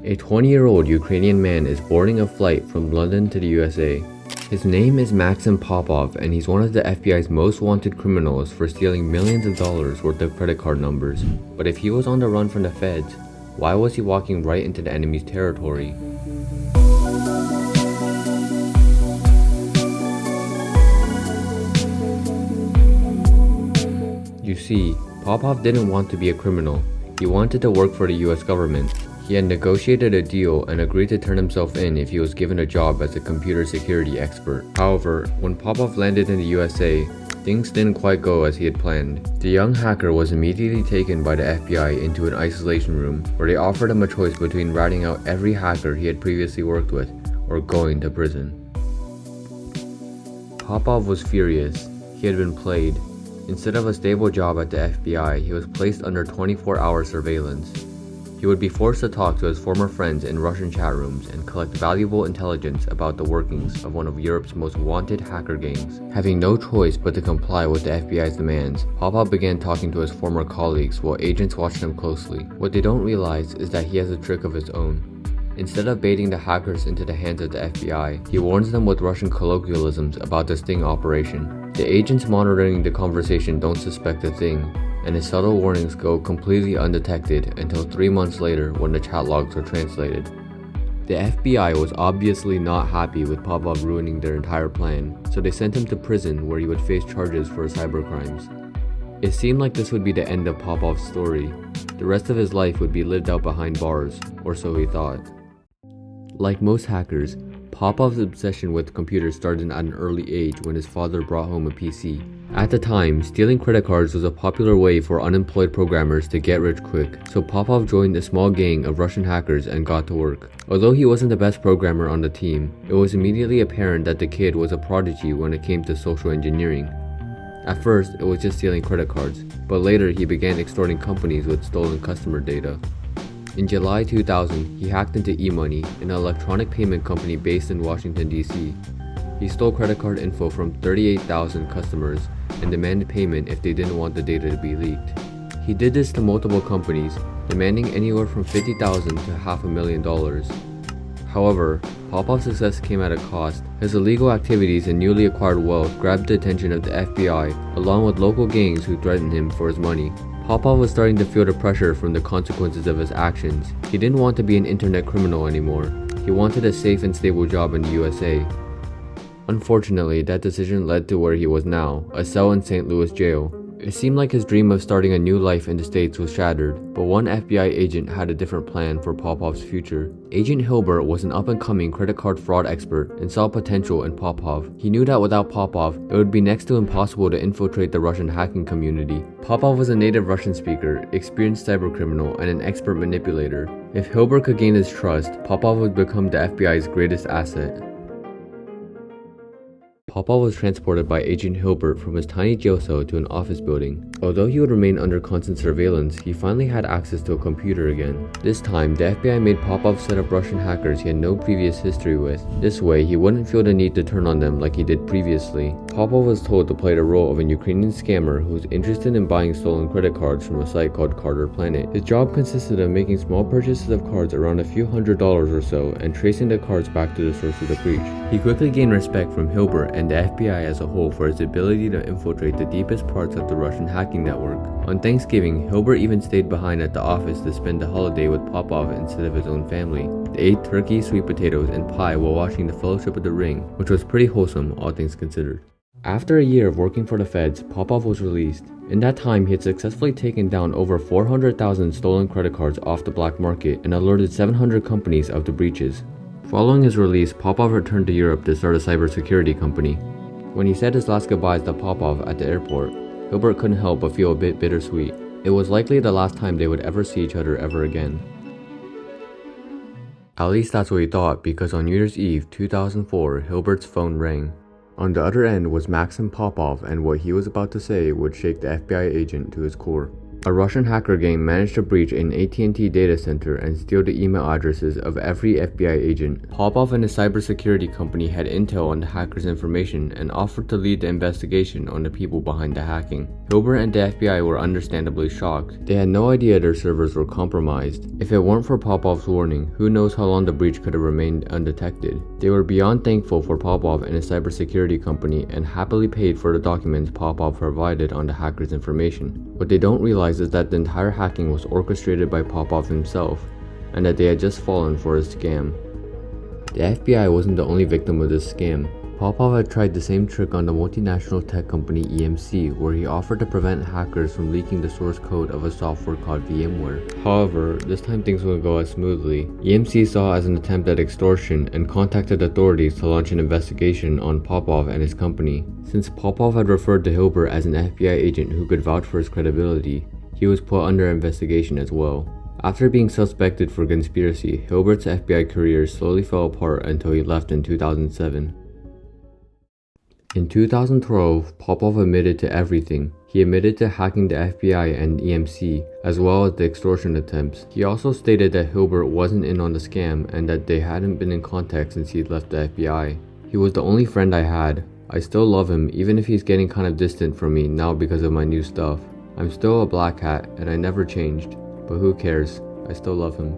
A 20-year-old Ukrainian man is boarding a flight from London to the USA. His name is Maxim Popov, and he's one of the FBI's most wanted criminals for stealing millions of dollars worth of credit card numbers. But if he was on the run from the feds, why was he walking right into the enemy's territory? You see, Popov didn't want to be a criminal. He wanted to work for the US government. He had negotiated a deal and agreed to turn himself in if he was given a job as a computer security expert. However, when Popov landed in the USA, things didn't quite go as he had planned. The young hacker was immediately taken by the FBI into an isolation room where they offered him a choice between ratting out every hacker he had previously worked with or going to prison. Popov was furious. He had been played. Instead of a stable job at the FBI, he was placed under 24-hour surveillance. He would be forced to talk to his former friends in Russian chat rooms and collect valuable intelligence about the workings of one of Europe's most wanted hacker gangs. Having no choice but to comply with the FBI's demands, Popov began talking to his former colleagues while agents watched him closely. What they don't realize is that he has a trick of his own. Instead of baiting the hackers into the hands of the FBI, he warns them with Russian colloquialisms about the sting operation. The agents monitoring the conversation don't suspect a thing, and his subtle warnings go completely undetected until 3 months later when the chat logs were translated. The FBI was obviously not happy with Popov ruining their entire plan, so they sent him to prison where he would face charges for cybercrimes. It seemed like this would be the end of Popov's story. The rest of his life would be lived out behind bars, or so he thought. Like most hackers, Popov's obsession with computers started at an early age when his father brought home a PC. At the time, stealing credit cards was a popular way for unemployed programmers to get rich quick, so Popov joined a small gang of Russian hackers and got to work. Although he wasn't the best programmer on the team, it was immediately apparent that the kid was a prodigy when it came to social engineering. At first, it was just stealing credit cards, but later he began extorting companies with stolen customer data. In July 2000, he hacked into eMoney, an electronic payment company based in Washington, D.C. He stole credit card info from 38,000 customers and demanded payment if they didn't want the data to be leaked. He did this to multiple companies, demanding anywhere from $50,000 to $500,000. However, Popov's success came at a cost. His illegal activities and newly acquired wealth grabbed the attention of the FBI, along with local gangs who threatened him for his money. Popov was starting to feel the pressure from the consequences of his actions. He didn't want to be an internet criminal anymore. He wanted a safe and stable job in the USA. Unfortunately, that decision led to where he was now, a cell in St. Louis jail. It seemed like his dream of starting a new life in the States was shattered, but one FBI agent had a different plan for Popov's future. Agent Hilbert was an up-and-coming credit card fraud expert and saw potential in Popov. He knew that without Popov, it would be next to impossible to infiltrate the Russian hacking community. Popov was a native Russian speaker, experienced cybercriminal, and an expert manipulator. If Hilbert could gain his trust, Popov would become the FBI's greatest asset. Popov was transported by Agent Hilbert from his tiny jail cell to an office building. Although he would remain under constant surveillance, he finally had access to a computer again. This time, the FBI made Popov set up Russian hackers he had no previous history with. This way, he wouldn't feel the need to turn on them like he did previously. Popov was told to play the role of a Ukrainian scammer who was interested in buying stolen credit cards from a site called Carter Planet. His job consisted of making small purchases of cards around a few $100s or so and tracing the cards back to the source of the breach. He quickly gained respect from Hilbert and the FBI as a whole for his ability to infiltrate the deepest parts of the Russian hacking network. On Thanksgiving, Hilbert even stayed behind at the office to spend the holiday with Popov instead of his own family. They ate turkey, sweet potatoes, and pie while watching the Fellowship of the Ring, which was pretty wholesome, all things considered. After a year of working for the feds, Popov was released. In that time, he had successfully taken down over 400,000 stolen credit cards off the black market and alerted 700 companies of the breaches. Following his release, Popov returned to Europe to start a cybersecurity company. When he said his last goodbyes to Popov at the airport, Hilbert couldn't help but feel a bit bittersweet. It was likely the last time they would ever see each other ever again. At least that's what he thought, because on New Year's Eve 2004, Hilbert's phone rang. On the other end was Maxim Popov, and what he was about to say would shake the FBI agent to his core. A Russian hacker gang managed to breach an AT&T data center and steal the email addresses of every FBI agent. Popov and his cybersecurity company had intel on the hackers' information and offered to lead the investigation on the people behind the hacking. Hilbert and the FBI were understandably shocked. They had no idea their servers were compromised. If it weren't for Popov's warning, who knows how long the breach could have remained undetected. They were beyond thankful for Popov and his cybersecurity company and happily paid for the documents Popov provided on the hackers' information. What they don't realize is that the entire hacking was orchestrated by Popov himself, and that they had just fallen for a scam. The FBI wasn't the only victim of this scam. Popov had tried the same trick on the multinational tech company EMC, where he offered to prevent hackers from leaking the source code of a software called VMware. However, this time things wouldn't go as smoothly. EMC saw it as an attempt at extortion and contacted authorities to launch an investigation on Popov and his company. Since Popov had referred to Hilbert as an FBI agent who could vouch for his credibility, he was put under investigation as well. After being suspected for conspiracy, Hilbert's FBI career slowly fell apart until he left in 2007. In 2012, Popov admitted to everything. He admitted to hacking the FBI and EMC, as well as the extortion attempts. He also stated that Hilbert wasn't in on the scam and that they hadn't been in contact since he'd left the FBI. He was the only friend I had. I still love him, even if he's getting kind of distant from me now because of my new stuff. I'm still a black hat, and I never changed. But who cares? I still love him.